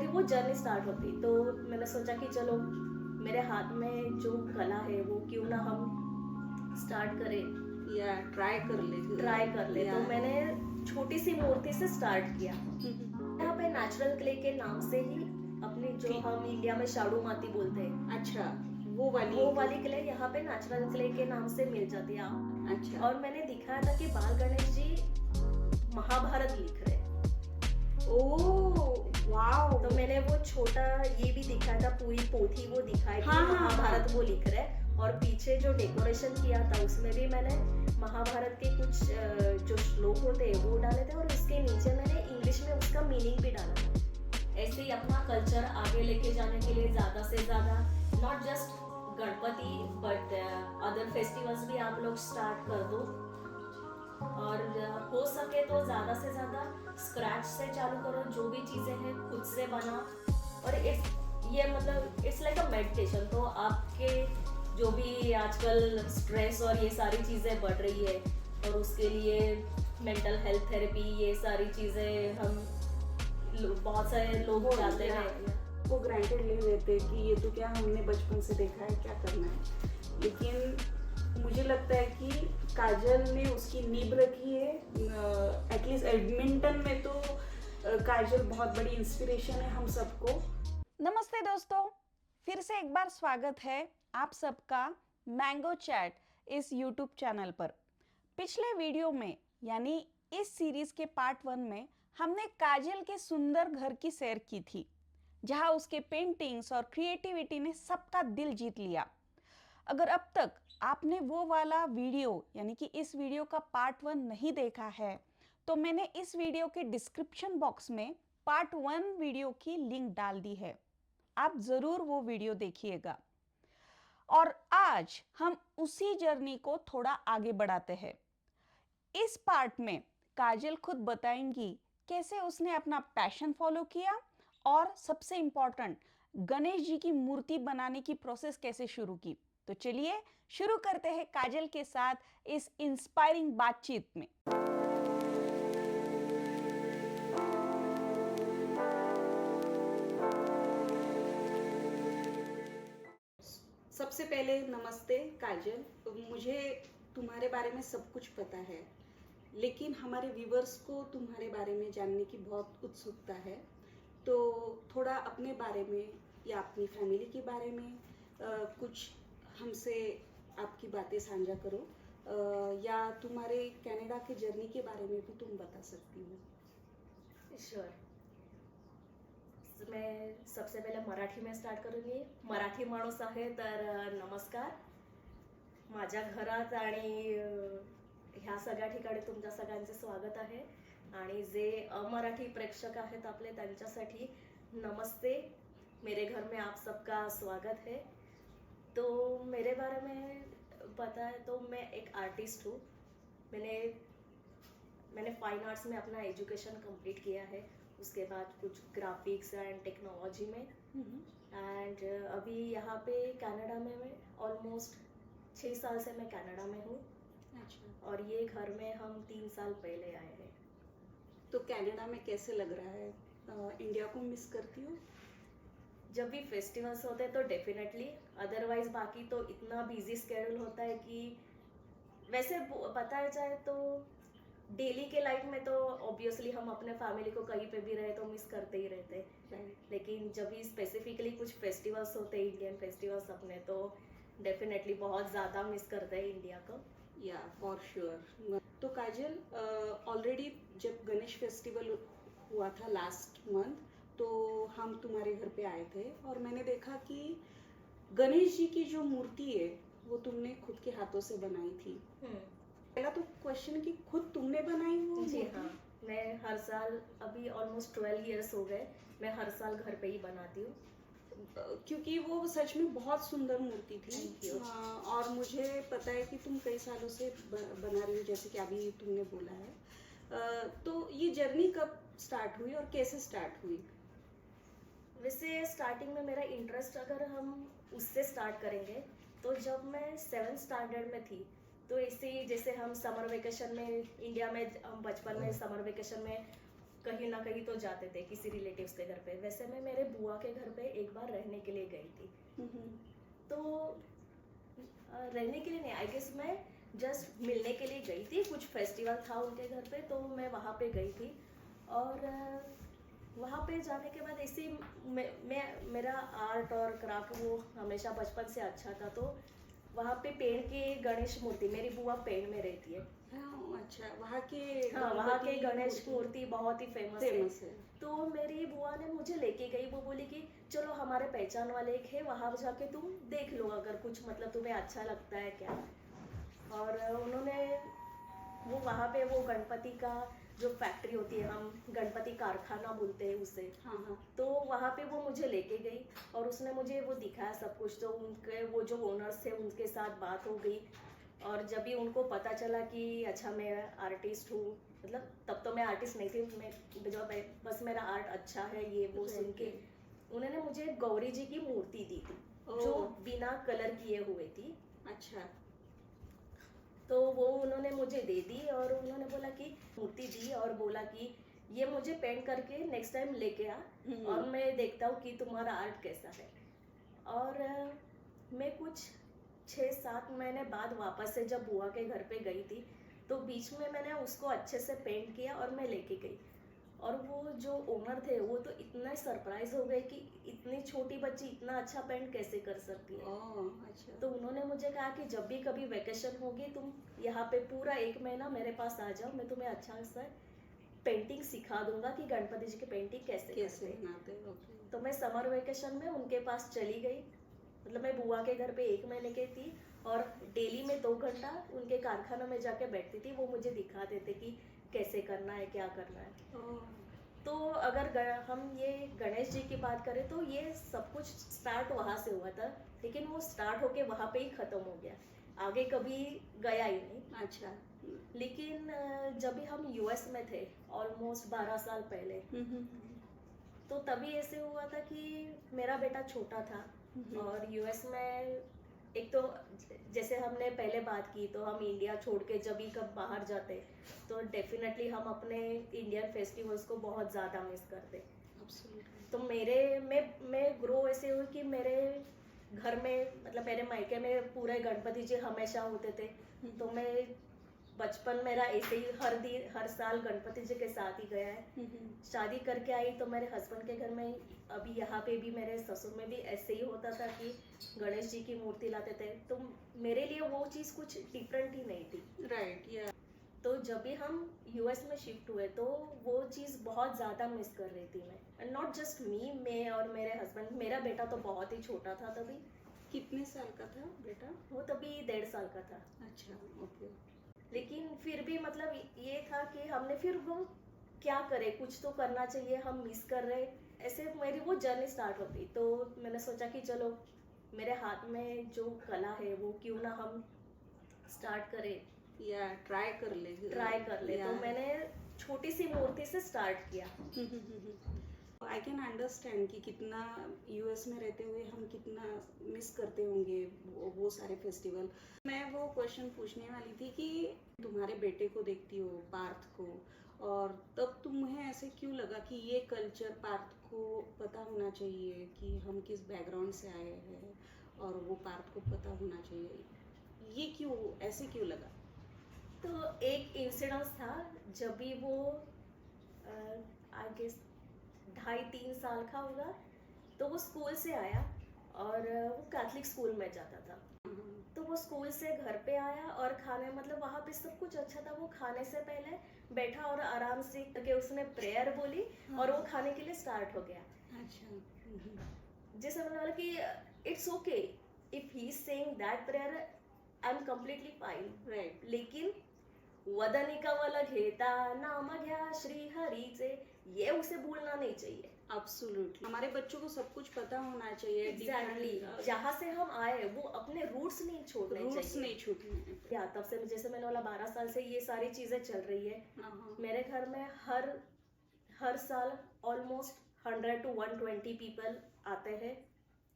वो journey start होती। तो मैंने सोचा कि चलो मेरे हाथ में जो कला है वो क्यों ना हम स्टार्ट करें या ट्राई कर ले। तो मैंने छोटी सी मूर्ति से स्टार्ट किया। यहाँ पे नेचुरल क्ले के नाम से ही अपनी जो हम इंडिया में शाडू माती बोलते हैं, अच्छा, वो वाली क्ले यहाँ पे नेचुरल क्ले के नाम से मिल जाती है। अच्छा। और मैंने दिखाया था कि बाल गणेश जी महाभारत लिख रहे। Oh wow. तो मैंने वो छोटा ये भी दिखाया था, पूरी पोथी वो दिखाई थी। हाँ, महाभारत वो लिख रहे। और पीछे जो डेकोरेशन किया था उसमें भी मैंने महाभारत के कुछ जो श्लोक होते हैं वो डाले थे, और उसके नीचे मैंने इंग्लिश में उसका मीनिंग भी डाला था। ऐसे ही अपना कल्चर आगे लेके जाने के लिए ज्यादा से ज्यादा not just Ganpati but other festivals भी आप लोग स्टार्ट कर दो। और हो सके तो ज्यादा से ज्यादा स्क्रैच से चालू करो, जो भी चीजें हैं खुद से बना। और ये मतलब इट्स लाइक अ मेडिटेशन। तो आपके जो भी आजकल स्ट्रेस और ये सारी चीजें बढ़ रही है, और उसके लिए मेंटल हेल्थ थेरेपी ये सारी चीजें हम बहुत सारे लोग जाते हैं, वो ग्रांटेड ले लेते हैं कि ये तो क्या हमने बचपन से देखा है, क्या करना है। लेकिन मुझे लगता है कि काजल ने उसकी नींव रखी है। एटलीस्ट एडमिंटन में तो काजल बहुत बड़ी इंस्पिरेशन है हम सबको। नमस्ते दोस्तों, फिर से एक बार स्वागत है आप सबका मैंगो चैट इस यूट्यूब चैनल पर। पिछले वीडियो में यानी इस सीरीज के पार्ट 1 में हमने काजल के सुंदर घर की सैर की थी, जहां उसके पेंटिंग्स और क्रिएटिविटी ने सबका दिल जीत लिया। अगर अब तक आपने वो वाला वीडियो यानी कि इस वीडियो का पार्ट 1 नहीं देखा है, तो मैंने इस वीडियो के डिस्क्रिप्शन बॉक्स में पार्ट 1 वीडियो की लिंक डाल दी है। आप जरूर वो वीडियो देखिएगा। और आज हम उसी जर्नी को थोड़ा आगे बढ़ाते हैं। इस पार्ट में काजल खुद बताएंगी कैसे उसने अपना पैशन फॉलो किया, और सबसे इंपॉर्टेंट गणेश जी की मूर्ति बनाने की प्रोसेस कैसे शुरू की। तो चलिए शुरू करते हैं काजल के साथ इस इंस्पायरिंग बातचीत में। सबसे पहले नमस्ते काजल। मुझे तुम्हारे बारे में सब कुछ पता है, लेकिन हमारे व्यूवर्स को तुम्हारे बारे में जानने की बहुत उत्सुकता है। तो थोड़ा अपने बारे में या अपनी फैमिली के बारे में कुछ हमसे आपकी बातें साझा करो, या तुम्हारे कनाडा के जर्नी के बारे में भी तुम बता सकती हो। श्योर। मैं सबसे पहिले मराठी में स्टार्ट करूंगी। मराठी माणूस आहे तर नमस्कार। माझ्या घरात आणि ह्या सगळ्या ठिकाणी तुमच्या सगळ्यांचे स्वागत आहे। आणि जे अमराठी प्रेक्षक आहेत आपले त्यांच्यासाठी नमस्ते। मेरे घर में आप सबका स्वागत है। तो मेरे बारे में पता है तो मैं एक आर्टिस्ट हूँ। मैंने फाइन आर्ट्स में अपना एजुकेशन कंप्लीट किया है, उसके बाद कुछ ग्राफिक्स एंड टेक्नोलॉजी में। एंड अभी यहाँ पे कनाडा में मैं ऑलमोस्ट 6 साल से मैं कनाडा में हूँ। अच्छा। और ये घर में हम 3 साल पहले आए हैं। तो कनाडा में कैसे लग रहा है? इंडिया को मिस करती हो? जब भी फेस्टिवल्स होते हैं तो डेफिनेटली, अदरवाइज बाकी तो इतना बिजी स्केड्यूल होता है कि वैसे बताया जाए तो डेली के लाइफ में तो ऑब्वियसली हम अपने फैमिली को कहीं पे भी रहे तो मिस करते ही रहते हैं। लेकिन जब भी स्पेसिफिकली कुछ फेस्टिवल्स होते हैं, इंडियन फेस्टिवल्स अपने, तो डेफिनेटली बहुत ज़्यादा मिस करते हैं इंडिया को। या फॉर श्योर। तो काजल, ऑलरेडी जब गणेश फेस्टिवल हुआ था लास्ट मंथ, तो हम तुम्हारे घर पे आए थे और मैंने देखा कि गणेश जी की जो मूर्ति है वो तुमने खुद के हाथों से बनाई थी। पहला तो क्वेश्चन कि खुद तुमने बनाई वो? जी हाँ, मैं हर साल, अभी ऑलमोस्ट 12 इयर्स हो गए, मैं हर साल घर पे ही बनाती हूँ। क्योंकि वो सच में बहुत सुंदर मूर्ति थी। और मुझे पता है कि तुम कई सालों से बना रही हो, जैसे कि अभी तुमने बोला है। तो ये जर्नी कब स्टार्ट हुई और कैसे स्टार्ट हुई? वैसे स्टार्टिंग में मेरा इंटरेस्ट, अगर हम उससे स्टार्ट करेंगे, तो जब मैं 7th स्टैंडर्ड में थी, तो ऐसे ही जैसे हम समर वेकेशन में इंडिया में, हम बचपन में समर वेकेशन में कहीं ना कहीं तो जाते थे किसी रिलेटिव्स के घर पे। वैसे मैं मेरे बुआ के घर पे एक बार रहने के लिए गई थी। तो रहने के लिए नहीं, आई गेस मैं जस्ट मिलने के लिए गई थी, कुछ फेस्टिवल था उनके घर पे तो मैं वहाँ पे गई थी। और वहाँ पे जाने के बाद ऐसे मैं मेरा आर्ट और क्राफ्ट वो हमेशा बचपन से अच्छा था, तो वहाँ पे पेड़ की गणेश मूर्ति, मेरी बुआ पेड़ में रहती है। अच्छा, वहाँ के हाँ, वहाँ के गणपति गणेश मूर्ति बहुत ही फेमस फेमस है। तो मेरी बुआ ने मुझे लेके गई, वो बोली कि चलो हमारे पहचान वाले एक है, वहां जाके तुम देख लो अगर कुछ मतलब तुम्हें अच्छा लगता है क्या। और उन्होंने वो वहाँ पे वो गणपति का जो फैक्ट्री होती है, हम गणपति कारखाना बोलते हैं उसे, हाँ। तो वहाँ पे वो मुझे लेके गई और उसने मुझे वो दिखाया सब कुछ। तो उनके वो जो ओनर्स थे उनके साथ बात हो गई, और जब भी उनको पता चला कि अच्छा मैं आर्टिस्ट हूँ, मतलब तब तो मैं आर्टिस्ट नहीं थी, मैं जब बस मेरा आर्ट अच्छा है ये वो सुन के उन्होंने मुझे गौरी जी की मूर्ति दी थी जो बिना कलर किए हुए थी। अच्छा, तो वो उन्होंने मुझे दे दी और उन्होंने बोला कि मूर्ति दी और बोला कि ये मुझे पेंट करके नेक्स्ट टाइम लेके आ और मैं देखता हूँ कि तुम्हारा आर्ट कैसा है। और मैं कुछ 6-7 महीने बाद वापस से जब बुआ के घर पे गई थी, तो बीच में मैंने उसको अच्छे से पेंट किया और मैं लेके गई। और वो जो ओनर थे वो तो इतना सरप्राइज हो गए कि इतनी छोटी बच्ची इतना अच्छा पेंट कैसे कर सकती है। अच्छा। तो उन्होंने मुझे कहा कि जब भी कभी वेकेशन होगी तुम यहाँ पे पूरा 1 महीना मेरे पास आ जाओ, मैं तुम्हें अच्छा सा पेंटिंग सिखा दूंगा कि गणपति जी की पेंटिंग कैसे बनाते। तो मैं समर वेकेशन में उनके पास चली गई, मतलब मैं बुआ के घर पे 1 महीने की थी और डेली में 2 घंटा उनके कारखाना में जाके बैठती थी, वो मुझे दिखा देते कि कैसे करना है क्या करना है। तो अगर हम ये गणेश जी की बात करें तो ये सब कुछ स्टार्ट वहाँ से हुआ था, लेकिन वो स्टार्ट होके वहाँ पे ही खत्म हो गया, आगे कभी गया ही नहीं। अच्छा। लेकिन जब भी हम यूएस में थे ऑलमोस्ट 12 साल पहले, तो तभी ऐसे हुआ था कि मेरा बेटा छोटा था और यूएस में एक तो जैसे हमने पहले बात की, तो हम इंडिया छोड़ के जब भी कब बाहर जाते तो डेफिनेटली हम अपने इंडियन फेस्टिवल्स को बहुत ज़्यादा मिस करते। तो मैं ग्रो ऐसे हुई कि मेरे घर में मतलब मेरे मायके में पूरे गणपति जी हमेशा होते थे। तो मैं बचपन मेरा ऐसे ही हर साल गणपति जी के साथ ही गया है। शादी करके आई तो मेरे हस्बैंड के घर में, अभी यहाँ पे भी मेरे ससुर में भी ऐसे ही होता था कि गणेश जी की मूर्ति लाते थे, तो मेरे लिए वो चीज़ कुछ डिफरेंट ही नहीं थी। राइट, या तो जब भी हम यूएस में शिफ्ट हुए तो वो चीज़ बहुत ज़्यादा मिस कर रही थी मैं, एंड नॉट जस्ट मी, मैं और मेरे हस्बैंड। मेरा बेटा तो बहुत ही छोटा था तभी। कितने साल का था बेटा? वो तभी 1.5 साल का था। अच्छा, ओके। लेकिन फिर भी मतलब ये था कि हमने फिर वो क्या करे, कुछ तो करना चाहिए, हम मिस कर रहे। ऐसे मेरी वो जर्नी स्टार्ट होती, तो मैंने सोचा कि चलो मेरे हाथ में जो कला है वो क्यों ना हम स्टार्ट करें, या ट्राई कर ले। तो मैंने छोटी सी मूर्ति से स्टार्ट किया। आई कैन अंडरस्टैंड कि कितना यूएस में रहते हुए हम कितना मिस करते होंगे वो सारे फेस्टिवल। मैं वो क्वेश्चन पूछने वाली थी कि तुम्हारे बेटे को देखती हो, पार्थ को, और तब तुम्हें ऐसे क्यों लगा कि ये कल्चर पार्थ को पता होना चाहिए कि हम किस बैकग्राउंड से आए हैं, और वो पार्थ को पता होना चाहिए, ये क्यों ऐसे क्यों लगा? तो एक इंसिडेंस था जब भी वो आई गेस 2.5-3 साल का होगा, तो वो स्कूल से आया और वो कैथलिक स्कूल में जाता था। तो वो स्कूल से घर पे आया और खाने मतलब वहाँ पे सब कुछ अच्छा था, वो खाने से पहले बैठा और आराम से करके उसने प्रेयर बोली और वो खाने के लिए स्टार्ट हो गया। अच्छा। जैसे मैंने बोला कि it's okay if he is saying that prayer, I am completely fine, right. लेकिन वदनिका वाला घेता नाम घ्या श्री हरीचे, ये उसे भूलना नहीं चाहिए। एब्सोल्युटली, हमारे बच्चों को सब कुछ पता होना चाहिए। एग्जैक्टली, जहाँ से हम आए वो अपने रूट्स नहीं छोड़ने चाहिए। रूट्स नहीं छूटने। या तब से जैसे मैंने बोला 12 साल से ये सारी चीजें चल रही है। मेरे घर में हर साल ऑलमोस्ट 100 to 120 पीपल आते हैं,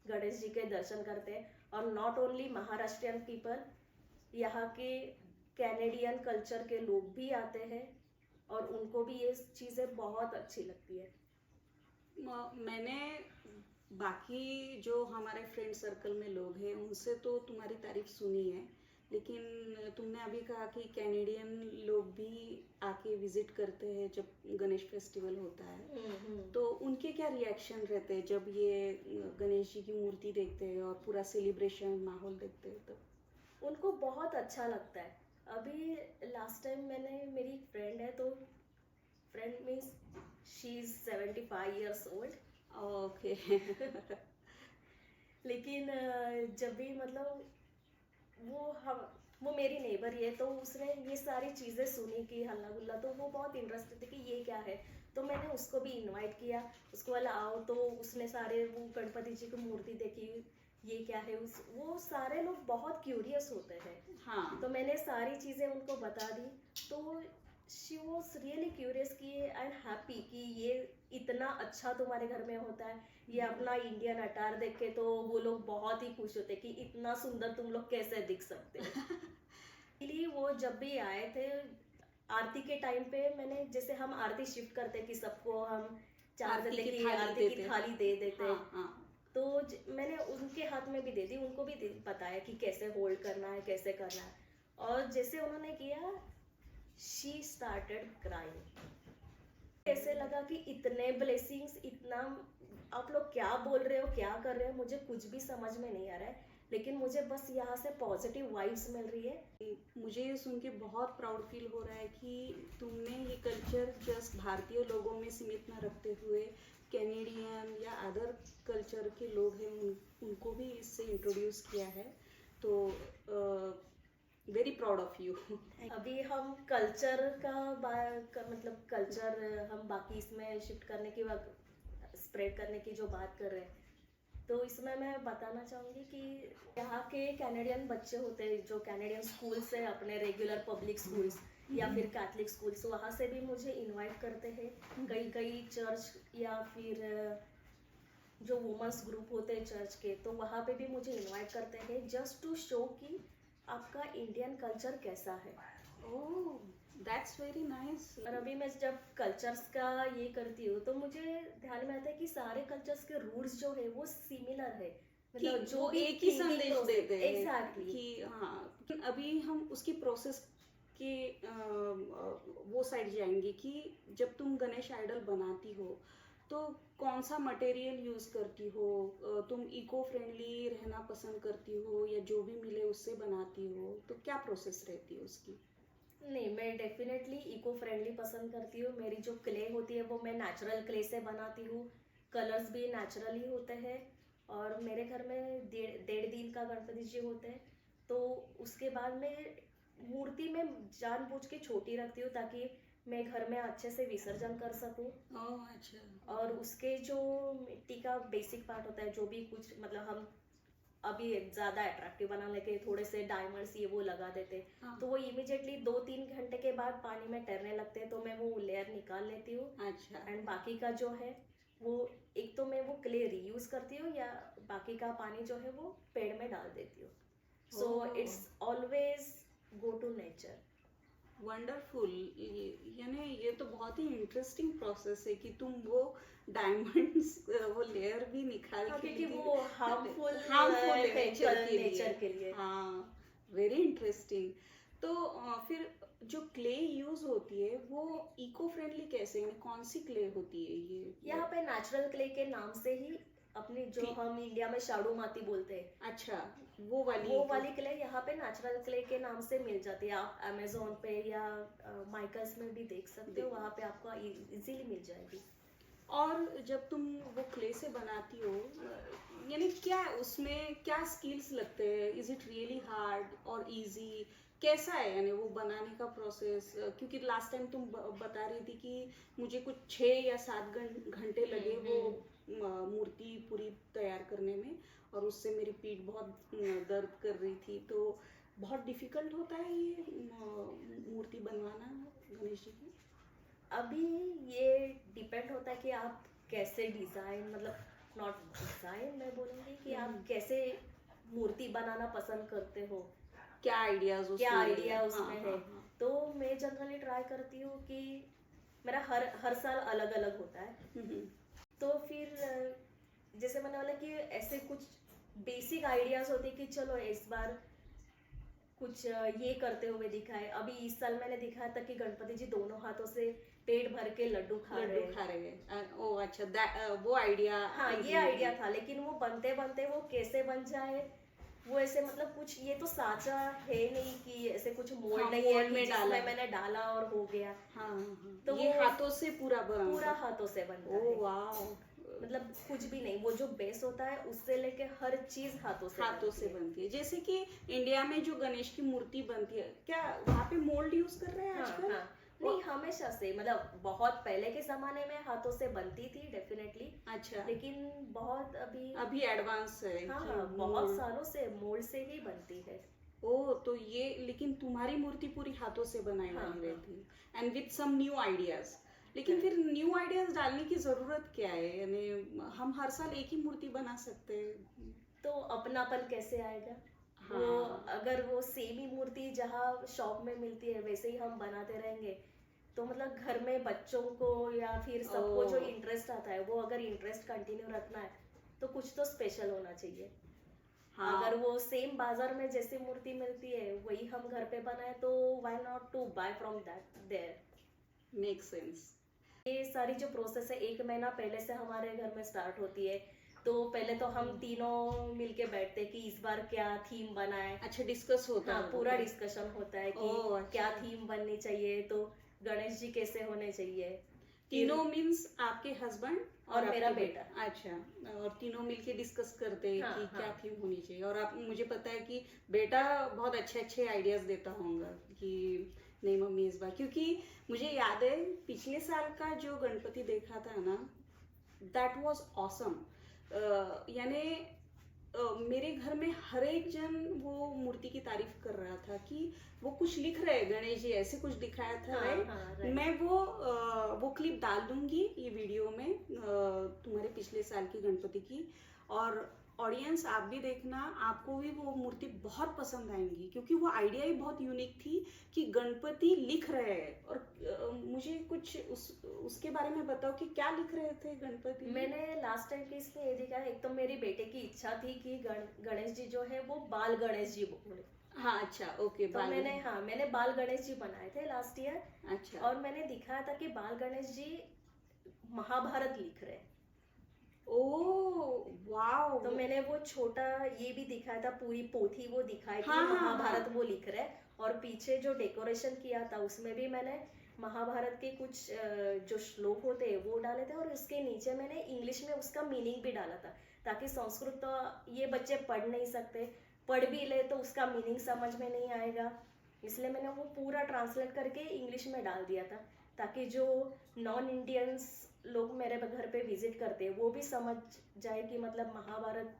गणेश जी के दर्शन करते हैं। और नॉट ओनली महाराष्ट्रियन पीपल, यहाँ के कैनेडियन कल्चर के लोग भी आते हैं और उनको भी ये चीज़ें बहुत अच्छी लगती है। मैंने बाकी जो हमारे फ्रेंड सर्कल में लोग हैं उनसे तो तुम्हारी तारीफ सुनी है, लेकिन तुमने अभी कहा कि कैनेडियन लोग भी आके विजिट करते हैं जब गणेश फेस्टिवल होता है, तो उनके क्या रिएक्शन रहते हैं जब ये गणेश जी की मूर्ति देखते हैं और पूरा सेलिब्रेशन माहौल देखते हैं तब? उनको बहुत अच्छा लगता है। अभी लास्ट टाइम मैंने, मेरी फ्रेंड है, तो friend means she is 75 years old. Okay. लेकिन जब भी मतलब वो मेरी नेबर ही है, तो उसने ये सारी चीज़ें सुनी कि हल्ला गुल्ला, तो वो बहुत इंटरेस्टेड थी कि ये क्या है। तो मैंने उसको भी इनवाइट किया, उसको बोला आओ, तो उसने सारे वो गणपति जी की मूर्ति देखी, ये क्या है। वो सारे लोग बहुत क्यूरियस होते हैं। हाँ, तो मैंने सारी चीज़ें उनको बता दी, तो शी वॉज रियली क्यूरियस कि एंड हैप्पी कि ये इतना अच्छा तुम्हारे घर में होता है। ये अपना इंडियन अटायर देख के तो वो लोग बहुत ही खुश होते कि इतना सुंदर तुम लोग कैसे दिख सकते हो। इसलिए वो जब भी आए थे आरती के टाइम पे, मैंने जैसे हम आरती शिफ्ट करते कि सबको हम चाहते थे कि आरती की थाली दे देते। हाँ, हाँ। तो मैंने उनके हाथ में भी दे दी, उनको भी बताया कि कैसे होल्ड करना है, कैसे करना है। और जैसे उन्होंने किया, शी स्टार्टेड क्राइंग। ऐसे लगा कि इतने ब्लेसिंग्स, इतना आप लोग क्या बोल रहे हो, क्या कर रहे हो, मुझे कुछ भी समझ में नहीं आ रहा है, लेकिन मुझे बस यहाँ से पॉजिटिव वाइब्स मिल रही है। मुझे ये सुन के बहुत प्राउड फील हो रहा है कि तुमने ये कल्चर जस्ट भारतीय लोगों में सीमित न रखते हुए कैनेडियन या अदर कल्चर के लोग हैं उनको भी इससे इंट्रोड्यूस किया है, तो वेरी प्राउड ऑफ यू। अभी हम कल्चर मतलब कल्चर हम बाकी इसमें शिफ्ट करने की, स्प्रेड करने की जो बात कर रहे हैं, तो इसमें मैं बताना चाहूँगी कि यहाँ के कैनेडियन बच्चे होते हैं जो कैनेडियन स्कूल से, अपने रेगुलर पब्लिक स्कूल्स या फिर कैथलिक स्कूल्स, वहाँ से भी मुझे इनवाइट करते हैं। कई चर्च या फिर जो वुमेंस ग्रुप होते हैं चर्च के, तो वहाँ पे भी मुझे इनवाइट करते हैं जस्ट टू शो कि आपका इंडियन कल्चर कैसा है। ओह, दैट्स वेरी नाइस। और अभी मैं जब कल्चर्स का ये करती हूँ तो मुझे ध्यान में आता है कि सारे कल्चर्स के रूट्स जो है वो सिमिलर है, मतलब जो भी एक ही संदेश देते हैं। एग्जैक्टली कि हाँ, अभी हम उसकी प्रोसेस के वो साइड जाएंगे कि जब तुम गणेश आइडल बनाती हो तो कौन सा मटेरियल यूज करती हो, तुम इको फ्रेंडली रहना पसंद करती हो या जो भी मिले उससे बनाती हो, तो क्या प्रोसेस रहती है उसकी? नहीं, मैं डेफिनेटली इको फ्रेंडली पसंद करती हूँ। मेरी जो क्ले होती है वो मैं नेचुरल क्ले से बनाती हूँ, कलर्स भी नेचुरली होते हैं। और मेरे घर में 1.5 दिन का गणपति जी होते हैं, तो उसके बाद मैं मूर्ति में जानबूझ के छोटी रखती हूँ ताकि मैं घर में अच्छे से विसर्जन कर सकूँ। ओह, अच्छा। और उसके जो मिट्टी का बेसिक पार्ट होता है, जो भी कुछ मतलब हम अभी ज़्यादा अट्रैक्टिव बनाने के थोड़े से डायमंड्स ये वो लगा देते हैं, हाँ। तो वो इमिजिएटली 2-3 घंटे के बाद पानी में तैरने लगते हैं, तो मैं वो लेयर निकाल लेती हूँ। अच्छा। एंड बाकी का जो है वो, एक तो मैं वो क्ले रीयूज करती हूँ या बाकी का पानी जो है वो पेड़ में डाल देती हूँ। So Oh. It's always go to nature. Wonderful. यानी ये तो बहुत ही इंटरेस्टिंग प्रोसेस है कि तुम वो डायमंड्स वो लेयर भी निकाल के, क्योंकि वो हार्मफुल है नेचर के लिए। हाँ, वेरी इंटरेस्टिंग। तो फिर जो क्ले यूज होती है वो इको फ्रेंडली कैसे, यानी कौन सी क्ले होती है ये? यहाँ पे नेचुरल क्ले के नाम से ही अपनी जो हम इंडिया में शाडू माती बोलते हैं, अच्छा, वो वाली क्ले यहाँ पे नेचुरल क्ले के नाम से मिल जाती है। आप अमेजोन पे या माइकल्स में भी देख सकते हो, वहाँ पे आपको इजीली मिल जाएगी। और जब तुम वो क्ले से बनाती हो, यानी क्या उसमें क्या स्किल्स लगते हैं? इज इट रियली हार्ड और इजी? कैसा है यानी वो बनाने का प्रोसेस? क्योंकि लास्ट टाइम तुम बता रही थी कि मुझे कुछ 6 या 7 घंटे लगे वो मूर्ति पूरी तैयार करने में, और उससे मेरी पीठ बहुत दर्द कर रही थी। तो बहुत डिफिकल्ट होता है ये मूर्ति बनवाना गणेश जी की? अभी ये डिपेंड होता है कि आप कैसे डिजाइन, मतलब नॉट डिजाइन, मैं बोलूँगी कि आप कैसे मूर्ति बनाना पसंद करते हो, क्या आइडिया उसमें है। हाँ। तो मैं जनरली ट्राई करती हूँ कि मेरा हर हर साल अलग अलग होता है। हम्म, तो फिर जैसे मैंने बोला कि ऐसे कुछ बेसिक आइडियाज होते कि चलो इस बार कुछ ये करते हुए दिखाए। अभी इस साल मैंने दिखाया था कि गणपति जी दोनों हाथों से पेट भर के लड्डू खा रहे लड्डू हैं। खा रहे हैं। ओ अच्छा, वो आइडिया। हाँ, ये आइडिया था, लेकिन वो बनते बनते वो कैसे बन जाए, वो ऐसे मतलब कुछ ये तो साचा है नहीं कि ऐसे कुछ मोल्ड हाँ, नहीं है मोल्ड कि में जिसमें डाला। मैंने डाला और हो गया। हाँ हाँ, तो ये वो हाथों से पूरा पूरा हाथों से बनता ओ है। वाह, मतलब कुछ भी नहीं, वो जो बेस होता है उससे लेके हर चीज हाथों से हाथों बनती से है। बनती है। जैसे कि इंडिया में जो गणेश की मूर्ति बनती है, क्या वहाँ पे मोल्ड यूज कर रहे हैं हाँ आजकल? हाँ, नहीं हमेशा से, मतलब बहुत पहले के जमाने में हाथों से बनती थी डेफिनेटली, अच्छा, लेकिन बहुत अभी अभी एडवांस है हाँ कि हाँ, बहुत mold। सालों से मोल्ड से ही बनती है। ओ, तो ये लेकिन तुम्हारी मूर्ति पूरी हाथों से बनाई हाँ, वाली हाँ। रहती है, and with some new ideas. लेकिन फिर न्यू आइडियाज डालने की जरूरत क्या है? यानी हम हर साल एक ही मूर्ति बना सकते हैं। तो अपनापन कैसे आएगा? हाँ। वो अगर वो सेम ही मूर्ति जहाँ शॉप में मिलती है वैसे ही हम बनाते रहेंगे, तो मतलब घर में बच्चों को या फिर सबको जो ओ। इंटरेस्ट आता है, वो अगर इंटरेस्ट कंटिन्यू रखना है तो कुछ तो स्पेशल होना चाहिए। हाँ, अगर वो सेम बाजार में जैसी मूर्ति मिलती है वही हम घर पे बनाए, तो why not to buy from that there. Make sense. ये सारी जो प्रोसेस है 1 महीना पहले से हमारे घर में स्टार्ट होती है। तो पहले तो हम तीनों मिलके बैठते कि इस बार क्या थीम बनाए। अच्छा, डिस्कस होता हाँ, है पूरा डिस्कशन होता है कि ओह, अच्छा। क्या थीम बननी चाहिए, तो गणेश जी कैसे होने चाहिए। तीनों मीन्स आपके हस्बैंड और मेरा आपके बेटा। अच्छा, और तीनों मिलके डिस्कस करते हैं हाँ, कि हाँ। क्या थीम होनी चाहिए। और आप, मुझे पता है कि बेटा बहुत अच्छे अच्छे आइडियाज देता होगा कि नहीं मम्मी इस बार, क्योंकि मुझे याद है पिछले साल का जो गणपति देखा था ना, दैट वाज ऑसम। यानी मेरे घर में हर एक जन वो मूर्ति की तारीफ कर रहा था कि वो कुछ लिख रहे हैं गणेश जी, ऐसे कुछ दिखाया था। हाँ, राइट? हाँ, right। मैं वो क्लिप डाल दूंगी ये वीडियो में, तुम्हारे पिछले साल की गणपति की। और ऑडियंस, आप भी देखना, आपको भी वो मूर्ति बहुत पसंद आएंगी, क्योंकि वो आइडिया ही बहुत यूनिक थी कि गणपति लिख रहे हैं। और मुझे कुछ उसके बारे में बताओ कि क्या लिख रहे थे गणपति। मैंने लास्ट टाइम की इसमें ये देखा है, एक तो मेरी बेटे की इच्छा थी कि गणेश जी जो है वो बाल गणेश जी बोले। हाँ, अच्छा, ओके। तो मैंने बाल गणेश जी बनाए थे लास्ट ईयर। अच्छा, और मैंने दिखाया था कि बाल गणेश जी महाभारत लिख रहे हैं। Oh wow. तो मैंने वो छोटा ये भी दिखाया था, पूरी पोथी वो दिखाई कि हाँ, हाँ, महाभारत हाँ। वो लिख रहे हैं। और पीछे जो डेकोरेशन किया था उसमें भी मैंने महाभारत के कुछ जो श्लोक होते हैं वो डाले थे, और उसके नीचे मैंने इंग्लिश में उसका मीनिंग भी डाला था, ताकि संस्कृत तो ये बच्चे पढ़ नहीं सकते, पढ़ भी ले तो उसका मीनिंग समझ में नहीं आएगा। इसलिए मैंने वो पूरा ट्रांसलेट करके इंग्लिश में डाल दिया था, ताकि जो नॉन इंडियंस लोग मेरे घर पे विजिट करते हैं वो भी समझ जाए कि मतलब महाभारत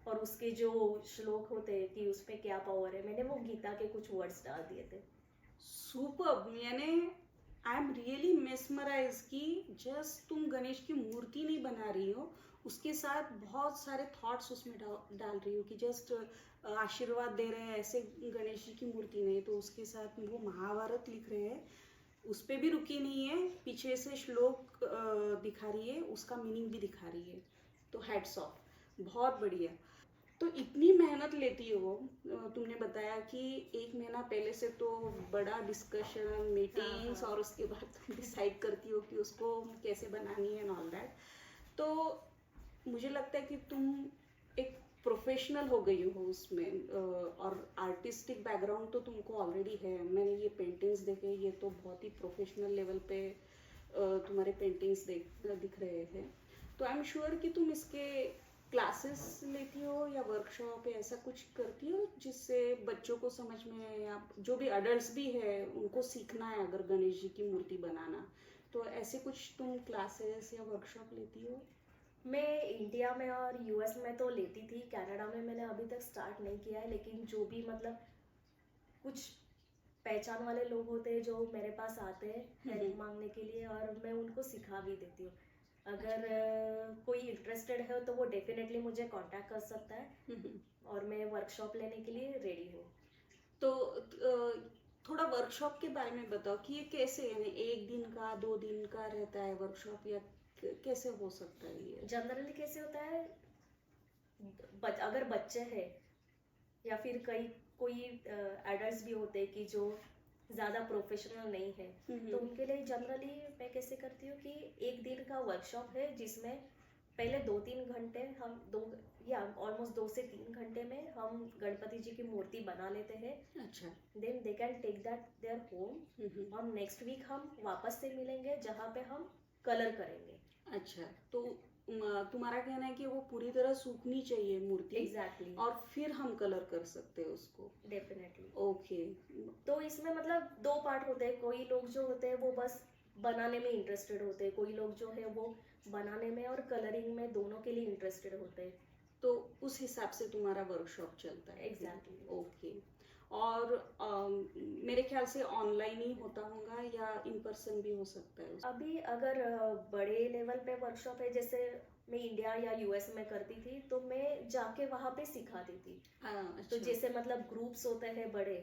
और उसके जो श्लोक होते हैं कि उसमें क्या पावर है। मैंने वो गीता के कुछ वर्ड्स डाल दिए थे। सुपर। यानी आई एम रियली मेस्मराइज कि जस्ट तुम गणेश की मूर्ति नहीं बना रही हो, उसके साथ बहुत सारे थॉट्स उसमें डाल रही हो कि जस्ट आशीर्वाद दे रहे हैं, ऐसे गणेश जी की मूर्ति नहीं, तो उसके साथ वो महाभारत लिख रहे हैं, उस पे भी रुकी नहीं है, पीछे से श्लोक दिखा रही है, उसका मीनिंग भी दिखा रही है। तो हैट्स ऑफ, बहुत बढ़िया। तो इतनी मेहनत लेती हो, तुमने बताया कि 1 महीना पहले से तो बड़ा डिस्कशन, मीटिंग्स, हाँ। और उसके बाद तुम डिसाइड करती हो कि उसको कैसे बनानी है एंड ऑल दैट। तो मुझे लगता है कि तुम एक प्रोफेशनल हो गई हो उसमें, और आर्टिस्टिक बैकग्राउंड तो तुमको ऑलरेडी है। मैंने ये पेंटिंग्स देखे, ये तो बहुत ही प्रोफेशनल लेवल पे तुम्हारे पेंटिंग्स दिख रहे हैं। तो आई एम श्योर कि तुम इसके क्लासेस लेती हो या वर्कशॉप या ऐसा कुछ करती हो, जिससे बच्चों को समझ में, या जो भी अडल्ट्स भी है उनको सीखना है अगर गणेश जी की मूर्ति बनाना, तो ऐसे कुछ तुम क्लासेस या वर्कशॉप लेती हो? मैं इंडिया में और यूएस में तो लेती थी, कनाडा में मैंने अभी तक स्टार्ट नहीं किया है, लेकिन जो भी मतलब कुछ पहचान वाले लोग होते हैं जो मेरे पास आते हैं हेल्प मांगने के लिए, और मैं उनको सिखा भी देती हूँ। अगर कोई इंटरेस्टेड है तो वो डेफिनेटली मुझे कांटेक्ट कर सकता है, और मैं वर्कशॉप लेने के लिए रेडी हूँ। तो थोड़ा वर्कशॉप के बारे में बताओ कि ये कैसे, यानी 1 दिन का 2 दिन का रहता है वर्कशॉप, या कैसे हो सकता है ये? जनरली कैसे होता है, अगर बच्चे हैं या फिर कोई एडल्ट्स भी होते हैं कि जो ज़्यादा प्रोफेशनल नहीं है, तो उनके लिए जनरली मैं कैसे करती हूँ कि 1 दिन का वर्कशॉप है जिसमें पहले 2-3 घंटे हम ऑलमोस्ट 2 से 3 घंटे में हम गणपति जी की मूर्ति बना लेते हैं. अच्छा. Then they can take that there home और नेक्स्ट वीक हम वापस से मिलेंगे जहाँ पे हम कलर करेंगे. अच्छा, तो तुम्हारा कहना है कि वो पूरी तरह सूखनी चाहिए मूर्ति. एग्जैक्टली. और फिर हम कलर कर सकते हैं उसको. डेफिनेटली. ओके. तो इसमें मतलब 2 पार्ट होते हैं. कोई लोग जो होते हैं वो बस बनाने में इंटरेस्टेड होते हैं, कोई लोग जो है वो बनाने में और कलरिंग में दोनों के लिए इंटरेस्टेड होते हैं. तो उस हिसाब से तुम्हारा वर्कशॉप चलता है. एग्जैक्टली. ओके. और मेरे ख्याल से ऑनलाइन ही होता होगा या इन पर्सन भी हो सकता है? अभी अगर बड़े लेवल पे वर्कशॉप है, जैसे मैं इंडिया या यूएस में करती थी तो मैं जाके वहाँ पे सिखाती थी. अच्छा. तो जैसे मतलब ग्रुप्स होते हैं बड़े,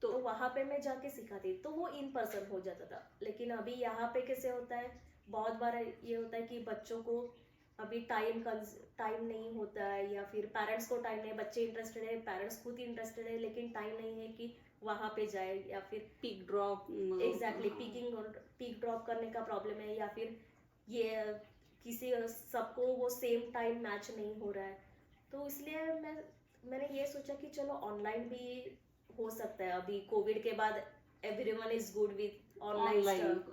तो वहाँ पे मैं जाके सिखाती तो वो इन पर्सन हो जाता था. लेकिन अभी यहाँ पे कैसे होता है, बहुत बार ये होता है कि बच्चों को अभी टाइम नहीं होता है, या फिर पेरेंट्स को टाइम नहीं है. बच्चे इंटरेस्टेड है, पेरेंट्स खुद इंटरेस्टेड है, लेकिन टाइम नहीं है कि वहाँ पे जाए, या फिर pick drop. Exactly. Pick drop करने का प्रॉब्लम है, या फिर ये किसी सबको वो सेम टाइम मैच नहीं हो रहा है. तो इसलिए मैंने ये सोचा कि चलो ऑनलाइन भी हो सकता है. अभी कोविड के बाद everyone is good with online.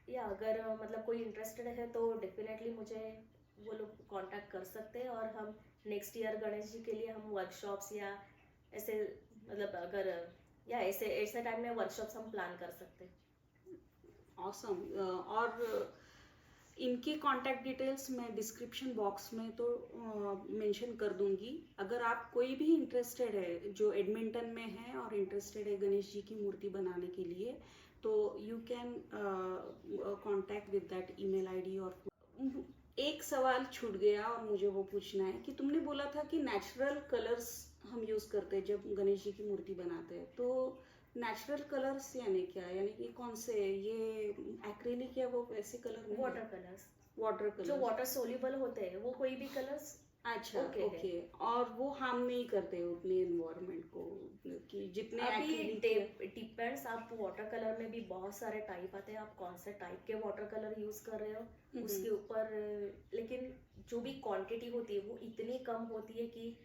या अगर मतलब कोई इंटरेस्टेड है तो डेफिनेटली मुझे वो लोग कांटेक्ट कर सकते हैं, और हम नेक्स्ट ईयर गणेश जी के लिए हम वर्कशॉप्स या ऐसे मतलब अगर या ऐसे टाइम में वर्कशॉप्स हम प्लान कर सकते हैं. ऑसम. और इनके कांटेक्ट डिटेल्स मैं डिस्क्रिप्शन बॉक्स में तो मेंशन कर दूंगी. अगर आप कोई भी इंटरेस्टेड है जो एडमिंटन में है और इंटरेस्टेड है गणेश जी की मूर्ति बनाने के लिए, तो you can contact with that email ID. और एक सवाल छूट गया और मुझे वो पूछना है कि तुमने बोला था कि नेचुरल कलर्स हम यूज करते हैं जब गणेश जी की मूर्ति बनाते हैं. तो नेचुरल कलर्स यानी क्या, यानी कि कौन से, ये एक्रेलिक या वो वैसे कलर नहीं? Water colours. वाटर कलर जो वाटर सोल्यूबल होते हैं वो कोई भी कलर्स. अच्छा. okay okay. और वो हार्म नहीं करते उतने एनवायरनमेंट को कि जितने अभी acrylic डिपेंड्स. आप वाटर कलर में भी बहुत सारे टाइप आते हैं, आप कौन से टाइप के वाटर कलर यूज कर रहे हो उसके ऊपर. लेकिन जो भी क्वांटिटी होती है वो इतनी कम होती है कि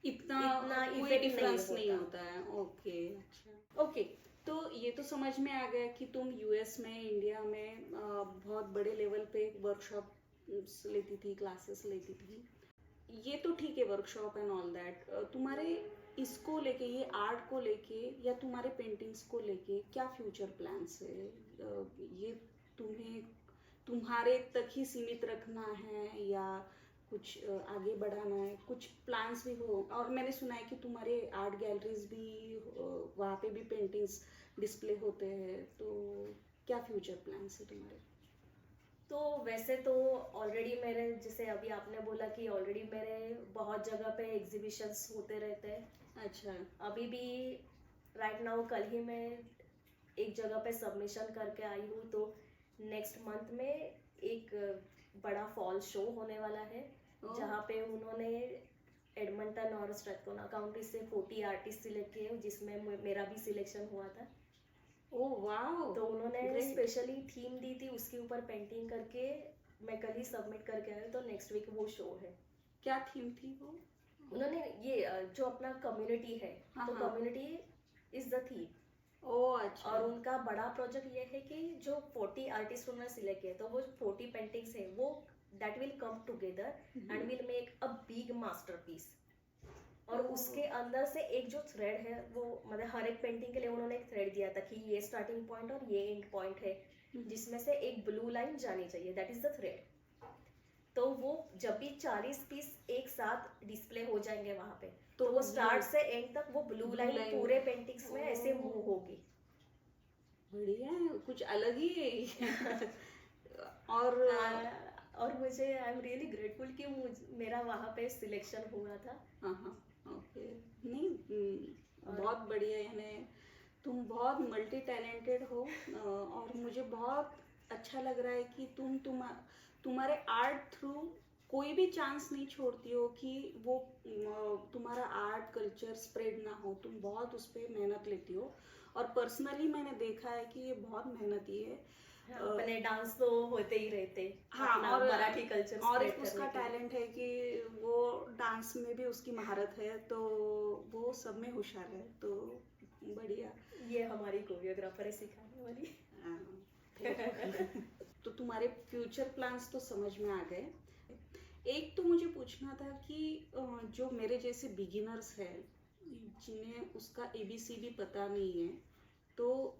इतना कोई effect डिफरेंस नहीं होता. होता है. ओके. अच्छा. ओके. तो ये तो समझ में आ गया कि तुम यूएस में, इंडिया में बहुत बड़े लेवल पे वर्कशॉप लेती थी, क्लासेस लेती थी. ये तो ठीक है, वर्कशॉप एंड ऑल दैट. तुम्हारे इसको लेके, ये आर्ट को लेके या तुम्हारे पेंटिंग्स को लेके क्या फ्यूचर प्लान्स है? ये तुम्हें तुम्हारे तक ही सीमित रखना है या कुछ आगे बढ़ाना है? कुछ प्लान्स भी हो. और मैंने सुना है कि तुम्हारे आर्ट गैलरीज भी, वहाँ पे भी पेंटिंग्स डिस्प्ले होते हैं. तो क्या फ्यूचर प्लान्स है तुम्हारे? तो वैसे तो ऑलरेडी मेरे, जैसे अभी आपने बोला कि ऑलरेडी मेरे बहुत जगह पे एग्जीबिशंस होते रहते हैं. अच्छा. अभी भी राइट नाउ कल ही मैं एक जगह पे सबमिशन करके आई हूँ. तो नेक्स्ट मंथ में एक बड़ा फॉल शो होने वाला है जहाँ पे उन्होंने एडमंटन और स्ट्रैथकोना काउंटी से 40 आर्टिस्ट सिलेक्ट किए, जिसमें मेरा भी सिलेक्शन हुआ था. Oh wow. तो उन्होंने स्पेशली थीम दी थी, उसके ऊपर पेंटिंग करके मैं कल ही सबमिट करके आई. तो नेक्स्ट वीक वो शो है. क्या थीम थी वो? उन्होंने ये जो अपना कम्युनिटी है, तो कम्युनिटी इज द थीम. ओह अच्छा. और उनका बड़ा प्रोजेक्ट ये है कि जो 40 आर्टिस्ट उन्होंने सिलेक्ट किए, तो वो 40 पेंटिंग्स है वो that will come together and will make a big masterpiece. और उसके अंदर से एक जो थ्रेड है वो, मतलब हर एक पेंटिंग के लिए उन्होंने एक थ्रेड दिया था कि ये स्टार्टिंग पॉइंट और ये एंड पॉइंट है, जिसमें से एक ब्लू लाइन जानी चाहिए, दैट इज द थ्रेड. तो वो जब भी 40 पीस एक साथ डिस्प्ले हो जाएंगे वहां पे, तो वो स्टार्ट से एंड तक वो ब्लू लाइन पूरे पेंटिंग्स में ऐसे मूव होगी. बढ़िया है, कुछ अलग ही है. और मुझे आई एम रियली ग्रेटफुल कि मेरा वहाँ पे सिलेक्शन हुआ था. हाँ. ओके. नहीं, बहुत बढ़िया. यानी तुम बहुत मल्टी टैलेंटेड हो और मुझे बहुत अच्छा लग रहा है कि तुम्हारे आर्ट थ्रू कोई भी चांस नहीं छोड़ती हो कि वो तुम्हारा आर्ट कल्चर स्प्रेड ना हो। तुम बहुत उस पर मेहनत लेती हो और पर्सनली मैंने देखा है कि ये बहुत मेहनती है। अपने डांस तो होते ही रहते। हाँ, अपना और मराठी कल्चर और एक उसका टैलेंट है कि वो डांस में भी उसकी महारत है, तो वो सब में होशियार है, तो बढ़िया। ये हमारी कोरियोग्राफर है सिखाने वाली। तो तुम्हारे फ्यूचर प्लान्स तो समझ में आ गए। एक तो मुझे पूछना था कि जो मेरे जैसे बिगिनर्स हैं जिन्हें उसका ABCD पता नहीं है, तो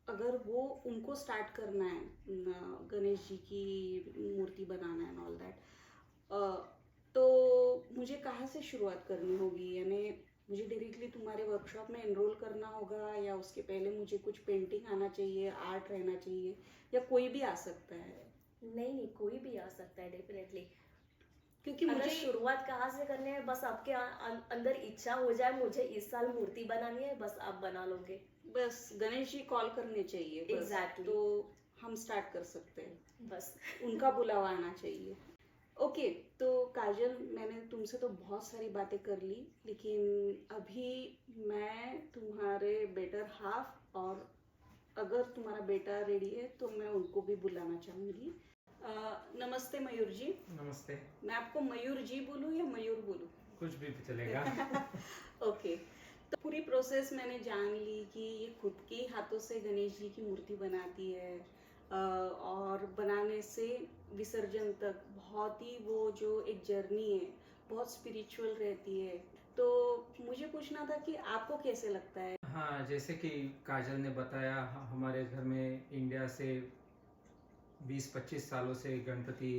अगर वो उनको स्टार्ट करना है गणेश जी की मूर्ति बनाना है ऑल दैट, तो मुझे कहाँ से शुरुआत करनी होगी? यानी मुझे डायरेक्टली तुम्हारे वर्कशॉप में एनरोल करना होगा या उसके पहले मुझे कुछ पेंटिंग आना चाहिए, आर्ट रहना चाहिए, या कोई भी आ सकता है? नहीं, कोई भी आ सकता है डेफिनेटली। क्योंकि अगर मुझे शुरुआत कहाँ से करनी है, बस आपके अंदर इच्छा हो जाए मुझे इस साल मूर्ति बनानी है, बस आप बना लोगे। बस गणेश जी कॉल करने चाहिए बस। Exactly. तो हम स्टार्ट कर सकते हैं, बस उनका बुलावा आना चाहिए। ओके, तो काजल, मैंने तुमसे तो बहुत सारी बातें कर ली, लेकिन अभी मैं तुम्हारे बेटर हाफ, और अगर तुम्हारा बेटा रेडी है तो मैं उनको भी बुलाना चाहूँगी। नमस्ते मयूर जी। नमस्ते। मैं आपको मयूर जी बोलूँ या मयूर बोलूँ? कुछ भी चलेगा। ओके, तो पूरी प्रोसेस मैंने जान ली कि ये खुद के हाथों से गणेश जी की मूर्ति बनाती है, और बनाने से विसर्जन तक बहुत ही वो जो एक जर्नी है बहुत स्पिरिचुअल रहती है। तो मुझे पूछना था कि आपको कैसे लगता है? हाँ, जैसे कि काजल ने बताया, हमारे घर में इंडिया से 20-25 सालों से गणपति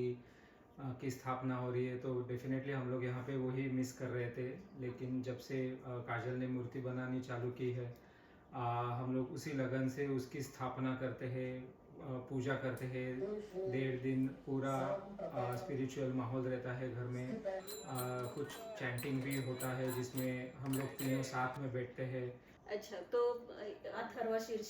की स्थापना हो रही है, तो डेफिनेटली हम लोग यहाँ पे वही मिस कर रहे थे। लेकिन जब से काजल ने मूर्ति बनानी चालू की है, हम लोग उसी लगन से उसकी स्थापना करते हैं, पूजा करते हैं। 1.5 दिन पूरा स्पिरिचुअल माहौल रहता है घर में। कुछ चैंटिंग भी होता है जिसमें हम लोग तीनों साथ में बैठते हैं। अच्छा, तो अथर्वशीर्ष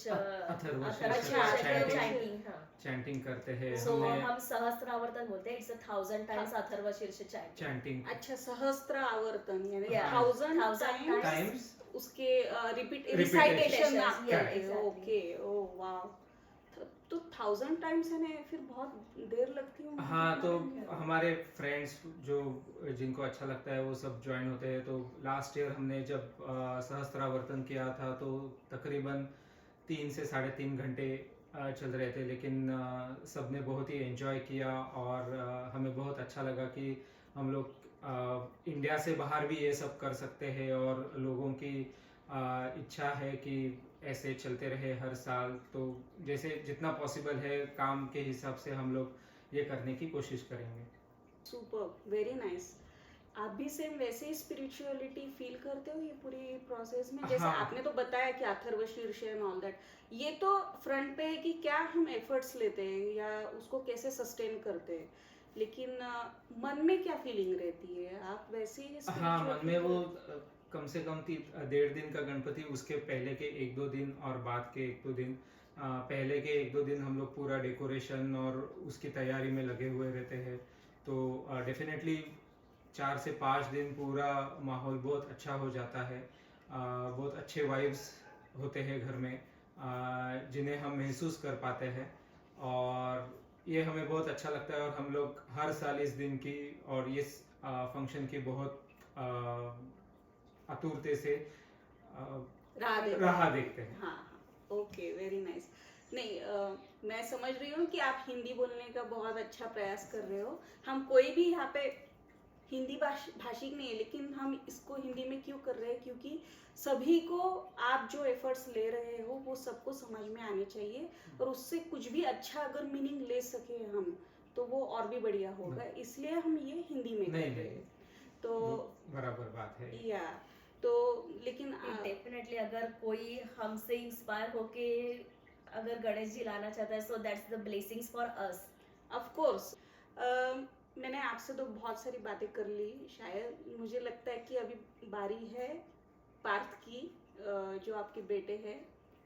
chanting. हाँ। चैंटिंग करते हैं। So, हम सहस्त्रावर्तन बोलते हैं, इट्स 1000 times अथर्वशीर्ष चैंटिंग। अच्छा, सहस्त्र आवर्तन यानी Yeah. 1000 टाइम्स उसके रिसाइटेशन Repetitions, आप yeah, करते हो। exactly. ओके, ओह वाह, तो 1000 टाइम्स है ना, फिर बहुत देर लगती है। हाँ, तो हमारे फ्रेंड्स जो जिनको अच्छा लगता है वो सब ज्वाइन होते हैं। तो लास्ट ईयर हमने जब सहस्त्रावर्तन किया था तो तकरीबन 3 से 3.5 घंटे चल रहे थे, लेकिन सबने बहुत ही एंजॉय किया और हमें बहुत अच्छा लगा कि हम लोग इंडिया से बाहर भी ये सब कर सकते हैं, और लोगों की इच्छा है कि ऐसे चलते रहे हर साल। तो जैसे जितना पॉसिबल है काम के हिसाब से हम लोग ये करने की कोशिश करेंगे। Super, very nice. आप भी सेम वैसे ही स्पिरिचुअलिटी फील करते हो ये पूरी प्रोसेस में? जैसे हाँ। आपने तो बताया कि अथर्वशीर्ष एंड ऑल दैट, ये तो फ्रंट पे है कि क्या हम एफर्ट्स लेते हैं या उसको कैसे सस्टेन करते हैं, लेकिन मन में क्या फीलिंग रहती है? आप वैसे ही हाँ, मन में वो कम से कम 1.5 दिन का गणपति, उसके पहले के 1-2 दिन और बाद के 1-2 दिन। पहले के 1-2 दिन हम लोग पूरा डेकोरेशन और उसकी तैयारी में लगे हुए रहते हैं। तो डेफिनेटली 4 से 5 दिन पूरा माहौल बहुत अच्छा हो जाता है। बहुत अच्छे वाइब्स होते हैं घर में, जिन्हें हम महसूस कर पाते हैं, और ये हमें बहुत अच्छा लगता है। और हम लोग हर साल इस दिन की और इस फंक्शन की बहुत आतुरते से राह देखते हैं। हाँ, ओके, वेरी नाइस। नहीं, मैं समझ रही हूँ कि आप हिंदी बोलने का बहुत अच्छा प्रयास कर रहे हो। हम कोई भी यहाँ पे हिंदी भाषी नहीं है, लेकिन हम इसको हिंदी में क्यों कर रहे हैं? क्योंकि सभी को आप जो एफर्ट्स ले रहे हो वो सबको समझ में आने चाहिए, और उससे कुछ भी अच्छा अगर मीनिंग ले सके हम, तो वो और भी बढ़िया होगा। इसलिए हम ये हिंदी में कर रहे हैं। तो बराबर बात है। या तो लेकिन डेफिनेटली अगर कोई हमसे इंस्पायर होके अगर गणेश जी लाना चाहता है, so that's the blessings for us. Of course. मैंने आपसे तो बहुत सारी बातें कर ली। शायद मुझे लगता है कि अभी बारी है पार्थ की, जो आपके बेटे हैं।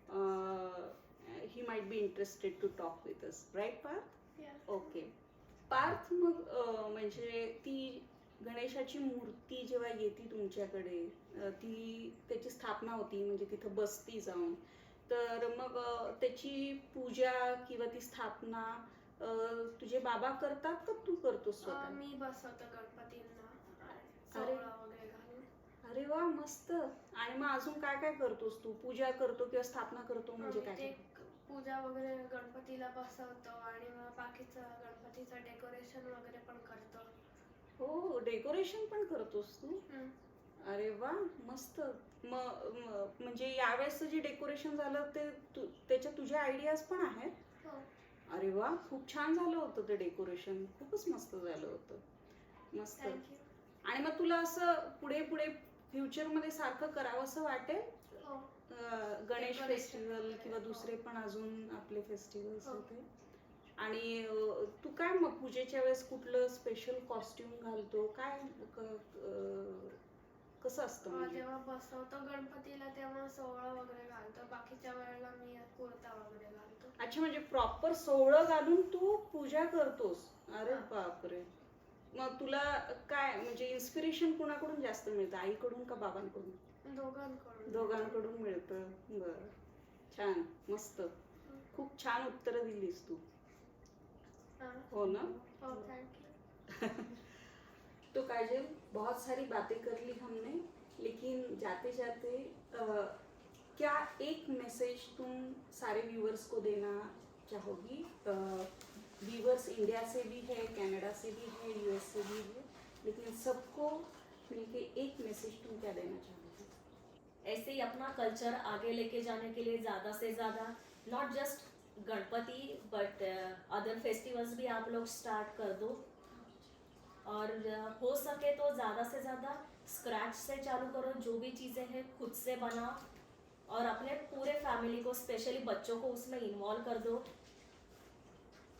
he might be interested to talk with us, right, Parth? Yeah. Okay. Parth, मग म्हणजे ती गणेशाची मूर्ती जेव्हा येते तुमच्याकडे, ती त्याची स्थापना होती म्हणजे तिथं बसती जाऊन, तर मग त्याची पूजा किंवा ती स्थापना तुझे बाबा करतात का तू करतोस स्वतः? मी बसवतो गणपतींना अरे. सोहळा वगैरे घालून. अरे वा, मस्त. आणि मग अजून काय काय करतोस तू? पूजा करतो किंवा स्थापना करतो म्हणजे आम्ही काय? ते पूजा वगैरे गणपतीला बसवतो आणि मग बाकीचं गणपतीचं डेकोरेशन वगैरे पण करतो. हो, डेकोरेशन पण करतोस तू? हम्म. अरे वा, मस्त. म्हणजे यावेळेस जे डेकोरेशन झालं ते त्याच्या तुझ्या आयडियाज पण आहेत? हो. अरे वा, खूप छान झालं होतं ते डेकोरेशन, खूपच मस्त झालं होतं. मस्त. थँक्यू. आणि मग तुला असं पुढे पुढे फ्युचर मध्ये सारखं करावं असं वाटेल? हो. गणेश Decoration फेस्टिवल वगैरे, किंवा हो. दुसरे पण अजून आपले फेस्टिवल्स हो. होते. आणि तू काय मग पूजेच्या वेळेस कुठलं स्पेशल कॉस्ट्युम घालतो काय? कसं असतं म्हणजे? जेव्हा बसवतो गणपतीला तेव्हा सोहळा वगैरे घालतो. बाकीच्या वेळेला मी कुर्ता वगैरे घालतो. अच्छा, म्हणजे प्रॉपर सोहळं घालून तू पूजा करतोस? अरे हा. बापरे. मग तुला काय म्हणजे इन्स्पिरेशन कुणाकडून जास्त मिळतं, आईकडून का बाबांकडून? दोघांकडून. दोघांकडून मिळतं. बरं, छान, मस्त. खूप छान उत्तरं दिलीस तू. हा. हो ना? हो, थैंक यू. तो काजल, बहुत सारी बातें कर ली हमने, लेकिन जाते जाते क्या एक मैसेज तुम सारे व्यूअर्स को देना चाहोगी? व्यूअर्स इंडिया से भी है, कनाडा से भी है, यूएस से भी है, लेकिन सबको मिलके एक मैसेज तुम क्या देना चाहोगी? ऐसे ही अपना कल्चर आगे लेके जाने के लिए ज़्यादा से ज़्यादा not just Ganpati but other festivals भी आप लोग स्टार्ट कर दो. और हो सके तो ज़्यादा से ज़्यादा स्क्रैच से चालू करो. जो भी चीज़ें हैं खुद से बनाओ और अपने पूरे फैमिली को स्पेशली बच्चों को उसमें इन्वॉल्व कर दो.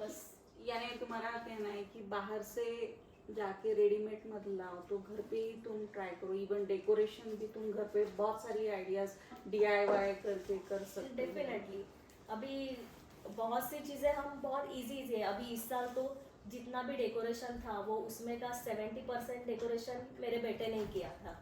बस. यानी तुम्हारा कहना है कि बाहर से जाके रेडीमेड मत लाओ, तो घर पे ही तुम ट्राई करो. इवन डेकोरेशन भी तुम घर पे बहुत सारी आइडियाज DIY करके कर सकते हो. डेफिनेटली. अभी बहुत सी चीज़ें हम बहुत इजी है. अभी इस साल तो जितना भी डेकोरेशन था वो उसमें का 70% डेकोरेशन मेरे बेटे ने किया था.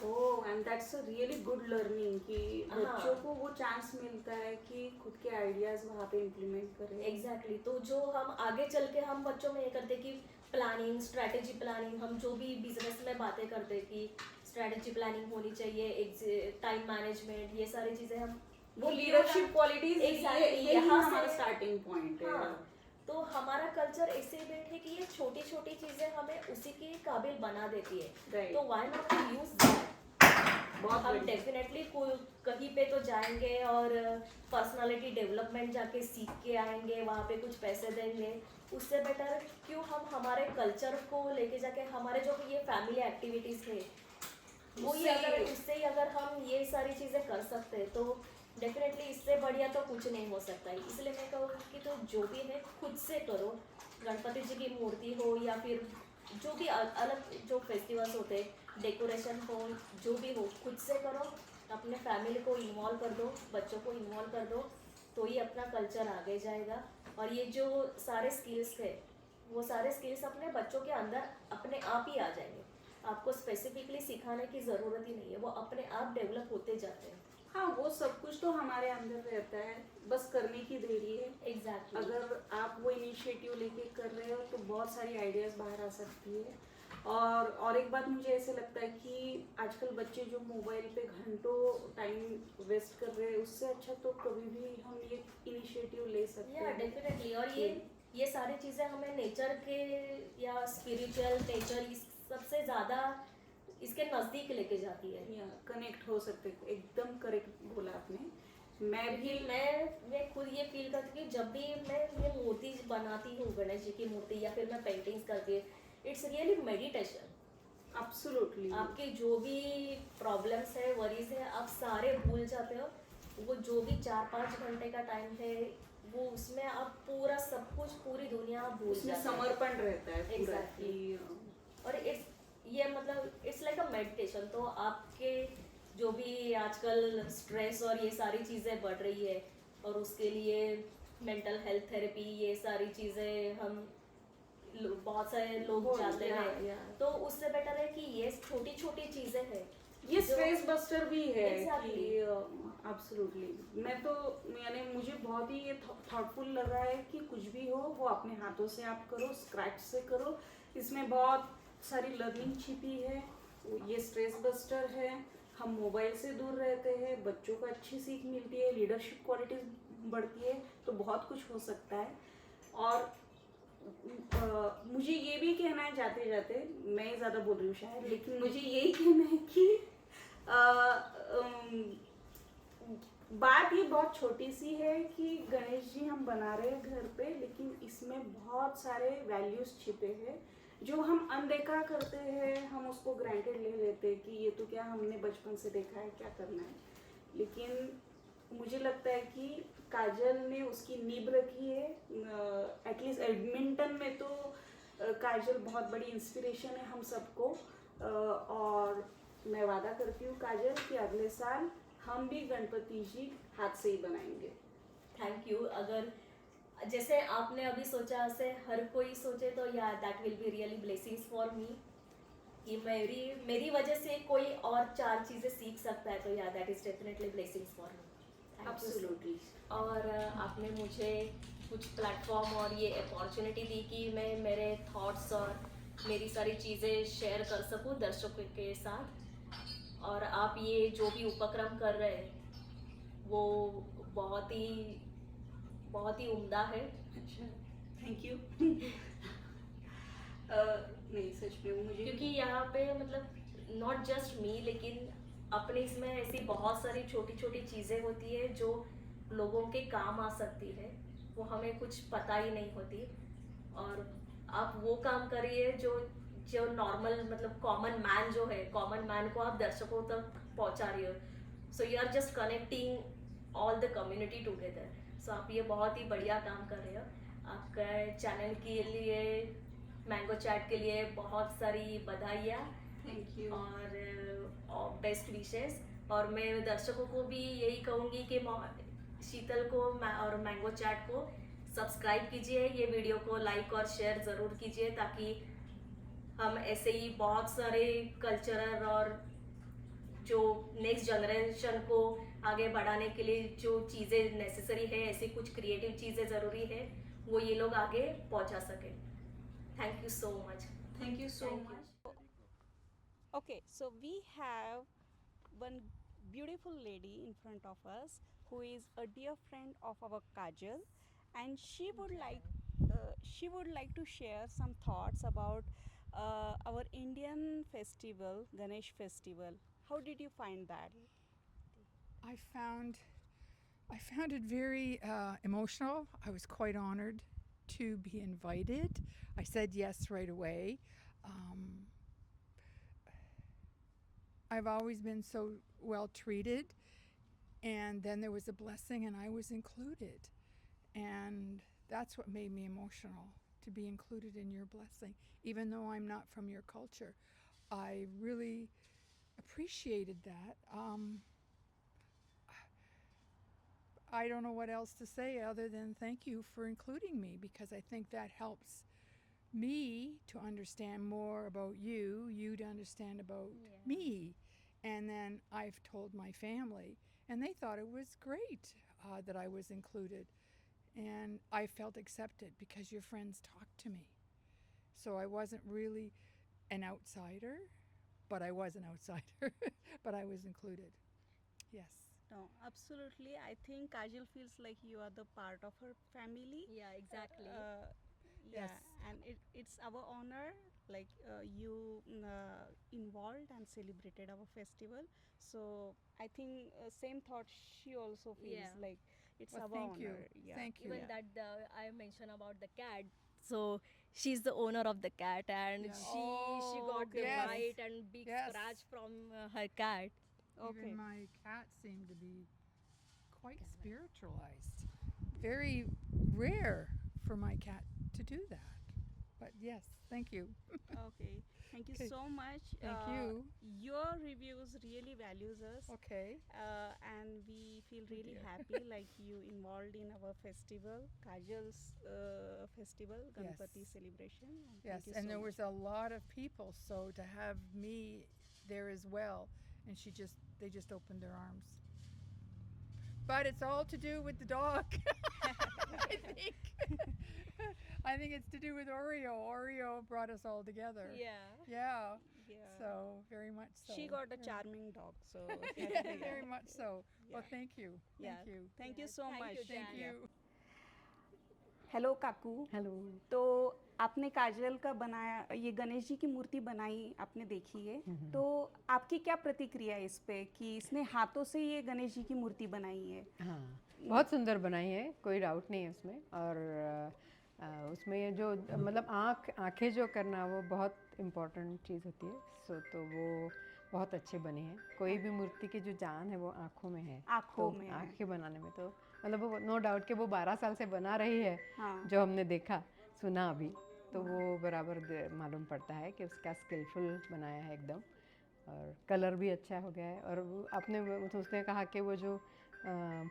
Oh, and that's a really good learning कि हाँ. बच्चों को वो चांस मिलता है कि खुद के आइडियाज वहाँ पे इम्प्लीमेंट करें. एग्जैक्टली. तो जो हम आगे चल के हम बच्चों में ये करते कि प्लानिंग, स्ट्रैटेजी प्लानिंग, हम जो भी बिजनेस में बातें करते कि स्ट्रैटेजी प्लानिंग होनी चाहिए, टाइम मैनेजमेंट, ये सारी चीज़ें हम वो लीडरशिप क्वालिटीज Exactly, यही यहाँ हमारा से- स्टार्टिंग पॉइंट है. हाँ. तो हमारा कल्चर ऐसे बेट है कि ये छोटी छोटी चीज़ें हमें उसी के काबिल बना देती है. राइट. तो why not to use that. बहुत हम बढ़िया. डेफिनेटली कहीं पे तो जाएंगे और पर्सनालिटी डेवलपमेंट जाके सीख के आएंगे, वहाँ पे कुछ पैसे देंगे. उससे बेटर क्यों हम हमारे कल्चर को लेके जाके हमारे जो ये फैमिली एक्टिविटीज़ है वो ही उससे ही अगर हम ये सारी चीज़ें कर सकते हैं तो डेफिनेटली इससे बढ़िया तो कुछ नहीं हो सकता है. इसलिए मैं कहूँगी कि तो जो भी है खुद से करो. गणपति जी की मूर्ति हो या फिर जो भी अलग जो फेस्टिवल्स होते हैं, डेकोरेशन हो, जो भी हो खुद से करो. अपने फैमिली को इन्वॉल्व कर दो, बच्चों को इन्वॉल्व कर दो, तो ही अपना कल्चर आगे जाएगा. और ये जो सारे स्किल्स है वो सारे स्किल्स अपने बच्चों के अंदर अपने आप ही आ जाएंगे. आपको स्पेसिफिकली सिखाने की ज़रूरत ही नहीं है, वो अपने आप डेवलप होते जाते हैं. हाँ, वो सब कुछ तो हमारे अंदर रहता है, बस करने की देरी है. एग्जैक्टली. अगर आप वो इनिशिएटिव लेके कर रहे हो तो बहुत सारी आइडियाज बाहर आ सकती है. और एक बात मुझे ऐसे लगता है कि आजकल बच्चे जो मोबाइल पे घंटों टाइम वेस्ट कर रहे हैं, उससे अच्छा तो कभी भी हम ये इनिशिएटिव ले सकते या हैं. डेफिनेटली. और ये सारी चीज़ें हमें नेचर के या स्पिरिचुअल नेचर इस सबसे ज़्यादा इसके नज़दीक लेके जाती है. या कनेक्ट हो सकते हैं. एकदम करेक्ट बोला आपने. मैं खुद ये फील करती हूँ कि जब भी मैं ये मूर्ति बनाती हूँ, गणेश जी की मूर्ति या फिर मैं पेंटिंग्स करती हूँ, इट्स रियली मेडिटेशन. एब्सोल्युटली. आपके जो भी प्रॉब्लम्स है, वरीज है, आप सारे भूल जाते हो. वो जो भी 4-5 घंटे का टाइम है वो उसमें आप पूरा सब कुछ, पूरी दुनिया आप भूल उसमें जाते हो. समर्पण रहता है पूरा. Exactly. कि और इट्स लाइक अ मेडिटेशन. तो आपके जो भी आजकल स्ट्रेस और ये सारी चीज़ें बढ़ रही है और उसके लिए मेंटल हेल्थ थेरेपी ये सारी चीज़ें हम बहुत सारे लोग जाते हैं, तो उससे बेटर है कि ये छोटी छोटी चीज़ें हैं ये जो- स्ट्रेस बस्टर भी है Exactly. कि एब्सोल्युटली मैं तो यानी मुझे बहुत ही ये थॉटफुल लगा है कि कुछ भी हो वो अपने हाथों से आप करो, स्क्रैच से करो। इसमें बहुत सारी लर्निंग छिपी है, ये स्ट्रेस बस्टर है। हम मोबाइल से दूर रहते हैं, बच्चों को अच्छी सीख मिलती है, लीडरशिप क्वालिटीज बढ़ती है, तो बहुत कुछ हो सकता है। और मुझे ये भी कहना है जाते जाते, मैं ज़्यादा बोल रही हूँ शायद, लेकिन मुझे यही कहना है कि बात ये बहुत छोटी सी है कि गणेश जी हम बना रहे हैं घर पे, लेकिन इसमें बहुत सारे वैल्यूज छिपे हैं जो हम अनदेखा करते हैं। हम उसको ग्रांटेड ले लेते हैं कि ये तो क्या हमने बचपन से देखा है, क्या करना है। लेकिन मुझे लगता है कि काजल ने उसकी नींव रखी है। एटलीस्ट एडमिंटन में तो काजल बहुत बड़ी इंस्पिरेशन है हम सबको। और मैं वादा करती हूँ काजल कि अगले साल हम भी गणपति जी हाथ से ही बनाएंगे। Thank you. अगर जैसे आपने अभी सोचा ऐसे हर कोई सोचे तो या that will be really blessings for me कि मेरी वजह से कोई और 4 चीज़ें सीख सकता है, तो या that is definitely blessings for me. Absolutely. और आपने मुझे कुछ प्लेटफॉर्म और ये अपॉर्चुनिटी दी कि मैं मेरे थॉट्स और मेरी सारी चीज़ें शेयर कर सकूं दर्शकों के साथ। और आप ये जो भी उपक्रम कर रहे हैं वो बहुत ही उम्दा है। अच्छा, थैंक यू। नहीं सच में मुझे क्योंकि यहाँ पे मतलब नॉट जस्ट मी, लेकिन अपने इसमें ऐसी बहुत सारी छोटी छोटी चीज़ें होती है जो लोगों के काम आ सकती है, वो हमें कुछ पता ही नहीं होती। और आप वो काम करिए जो जो नॉर्मल मतलब कॉमन मैन जो है, कॉमन मैन को आप दर्शकों तक पहुंचा रही हो। So you are just connecting all the community together. So आप ये बहुत ही बढ़िया काम कर रहे हो। आपका चैनल के लिए, मैंगो चैट के लिए बहुत सारी बधाइयाँ थैंक यू। और बेस्ट विशेस। और मैं दर्शकों को भी यही कहूँगी कि शीतल को और मैंगो चैट को सब्सक्राइब कीजिए, ये वीडियो को लाइक और शेयर ज़रूर कीजिए, ताकि हम ऐसे ही बहुत सारे कल्चरल और जो नेक्स्ट जनरेशन को आगे बढ़ाने के लिए जो चीज़ें नेसेसरी है, ऐसी कुछ क्रिएटिव चीज़ें ज़रूरी है, वो ये लोग आगे पहुंचा सके। Thank you so much. Thank you so Thank you. Much. Okay, so we have one beautiful lady in front of us who is a dear friend of our Kajal, and she would like to share some thoughts about our Indian festival, Ganesh festival. How did you find that? I found it very emotional. I was quite honored to be invited. I said yes right away. I've always been so well treated, and then there was a blessing, and I was included, and that's what made me emotional, to be included in your blessing, even though I'm not from your culture. I really appreciated that. I don't know what else to say other than thank you for including me, because I think that helps me to understand more about you, you to understand about me. And then I've told my family, and they thought it was great that I was included. And I felt accepted because your friends talked to me. So I wasn't really an outsider, but I was an outsider, but I was included. Yes. No, absolutely. I think Kajal feels like you are the part of her family. Yeah, exactly. Yeah, Yes. and it's our honor, like you involved and celebrated our festival. So I think same thought she also feels, Yeah. like it's Well, our thank you. honor. Yeah. Thank you. Even Yeah. that I mentioned about the cat, so she's the owner of the cat, and Yeah. she Oh, got the okay. Yes. bite and big Yes. scratch from her cat. Okay. Even my cat seemed to be quite spiritualized. Very rare for my cat to do that. But yes, thank you. Okay. Thank you Okay. so much. Thank you. Your reviews really values us. Okay. And we feel really dear. happy like you involved in our festival, Kajal's festival, Ganpati Yes. celebration. And Yes, thank you and so there much. was a lot of people, so to have me there as well, and they just opened their arms. But it's all to do with the dog. I think. I think it's to do with Oreo. Oreo brought us all together. Yeah. Yeah. Yeah. So very much so. She got a Very- charming dog, so Yeah, very much so. Well, Yeah. thank you. Yeah. Thank you. Thank you so much. Thank you. Hello Kaku. Hello. तो आपने काजल का बनाया ये गणेश जी की मूर्ति बनाई आपने देखी है, तो आपकी क्या प्रतिक्रिया है इस पे कि इसने हाथों से ये गणेश जी की मूर्ति बनाई है? हाँ, बहुत सुंदर बनाई है, कोई डाउट नहीं है उसमें। और उसमें ये जो मतलब आँखें जो करना वो बहुत इम्पोर्टेंट चीज़ होती है। तो वो बहुत अच्छे बने हैं। कोई भी मूर्ति की जो जान है वो आँखों में है। आँखों तो में है। आँखें बनाने में तो मतलब वो नो डाउट कि वो 12 साल से बना रही है। हाँ। जो हमने देखा सुना अभी, तो वो बराबर मालूम पड़ता है कि उसका स्किलफुल बनाया है एकदम। और कलर भी अच्छा हो गया है। और उसने कहा कि वो जो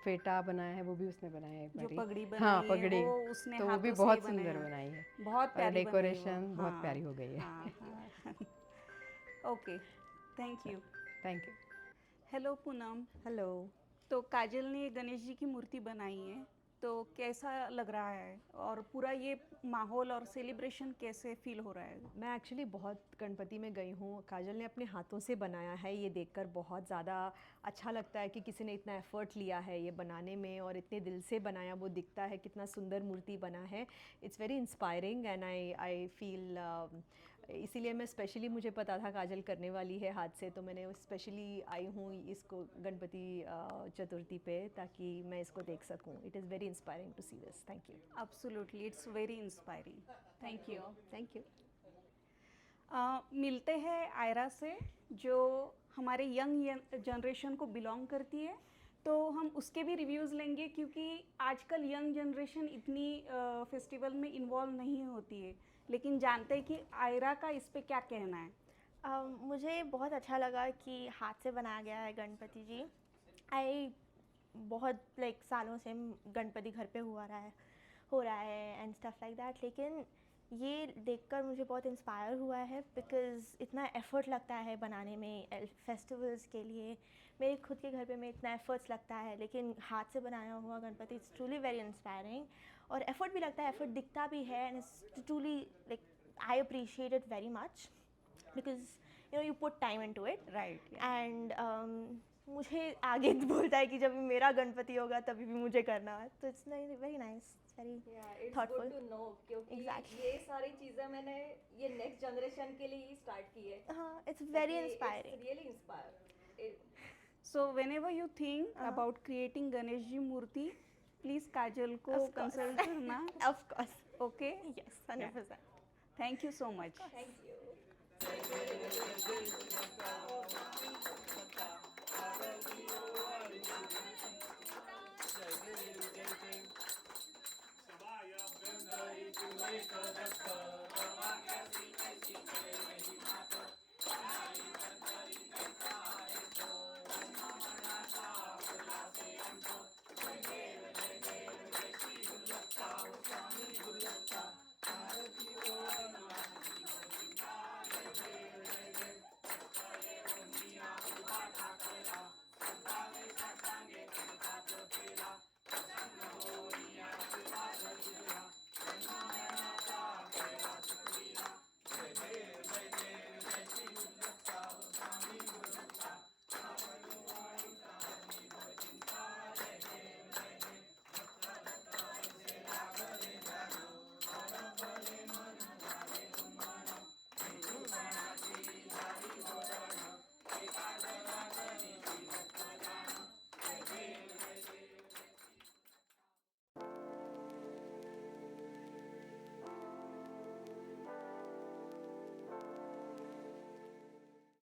फेटा बनाया है वो भी उसने बनाया है एक जो बारी। पगड़ी बनाई हाँ, है, पगड़ी वो उसने तो वो हाथों भी से बहुत ही बनाया सुंदर है। बनाई है। बहुत और प्यारी बनाई है वो। डेकोरेशन बहुत हाँ, प्यारी हो गई है। हाँ, हाँ। Okay, thank you. Thank you. Hello Poonam. Hello. तो काजल ने गणेश जी की मूर्ति बनाई है, तो कैसा लग रहा है और पूरा ये माहौल और सेलिब्रेशन कैसे फील हो रहा है? मैं एक्चुअली बहुत गणपति में गई हूँ। काजल ने अपने हाथों से बनाया है, ये देखकर बहुत ज़्यादा अच्छा लगता है कि किसी ने इतना एफ़र्ट लिया है ये बनाने में और इतने दिल से बनाया। वो दिखता है कितना सुंदर मूर्ति बना है। It's very inspiring and I feel इसीलिए मैं स्पेशली, मुझे पता था काजल करने वाली है हाथ से, तो मैंने स्पेशली आई हूँ इसको गणपति चतुर्थी पे ताकि मैं इसको देख सकूँ। It is very inspiring to see this. Thank you. Absolutely, it's very inspiring. Thank you. Thank you. मिलते हैं आयरा से, जो हमारे यंग जनरेशन को बिलोंग करती है, तो हम उसके भी रिव्यूज़ लेंगे क्योंकि आजकल यंग जनरेशन इतनी फेस्टिवल में इन्वॉल्व नहीं होती है, लेकिन जानते हैं कि आयरा का इस पे क्या कहना है। मुझे बहुत अच्छा लगा कि हाथ से बनाया गया है गणपति जी। बहुत सालों से गणपति घर पे हो रहा है एंड स्टफ लाइक दैट, लेकिन ये देखकर मुझे बहुत इंस्पायर हुआ है बिकॉज़ इतना एफ़र्ट लगता है बनाने में फेस्टिवल्स के लिए। मेरे खुद के घर पे में इतना एफ़र्ट्स लगता है, लेकिन हाथ से बनाया हुआ Ganpati it's truly very inspiring. और एफ़र्ट भी लगता है, एफ़र्ट दिखता भी है and it's truly I appreciate it very much because you put time into it. Right. And मुझे आगे बोलता है कि जब मेरा गणपति होगा तभी भी मुझे करना है, तो it's very nice, very it's thoughtful. Good to know, क्योंकि Exactly. ये सारी चीजें मैंने ये नेक्स्ट जनरेशन के लिए ही स्टार्ट की है। हाँ, it's very inspiring. Really inspire. So whenever you think about creating Ganesh ji मूर्ति, प्लीज काजल को Of course. कंसल्ट करना। Of course. Okay, Yes, 100%. Thank you so much. Thank you.